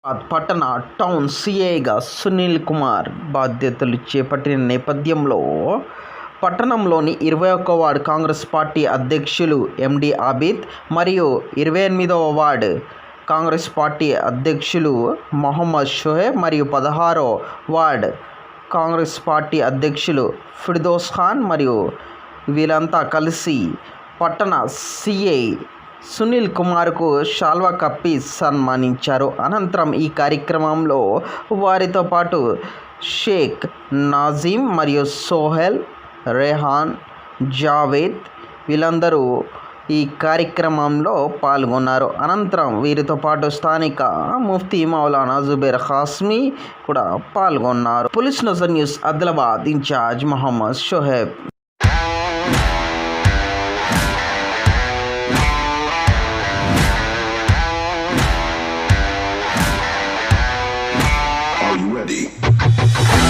పట్టణ టౌన్ సీఐగా సునీల్ కుమార్ బాధ్యతలు చేపట్టిన నేపథ్యంలో పట్టణంలోని 21వ వార్డు కాంగ్రెస్ పార్టీ అధ్యక్షులు ఎండి ఆబిద్ మరియు 28వ వార్డు కాంగ్రెస్ పార్టీ అధ్యక్షులు మొహమ్మద్ షోయబ్ మరియు 16వ వార్డు కాంగ్రెస్ పార్టీ అధ్యక్షులు ఫిర్దౌస్ ఖాన్ మరియు వీళ్ళంతా కలిసి పట్టణ సిఐ సునీల్ కుమార్కు శాల్వా కప్పి సన్మానించారు. అనంతరం ఈ కార్యక్రమంలో వారితో పాటు షేక్ నాజీం మరియు సోహెల్, రెహాన్, జావేద్ వీళ్ళందరూ ఈ కార్యక్రమంలో పాల్గొన్నారు. అనంతరం వీరితో పాటు స్థానిక ముఫ్తీ మౌలానా జుబేర్ ఖాస్మీ కూడా పాల్గొన్నారు. Police Nazar news Adilabad incharge Mohammed Shoaib. Are you ready?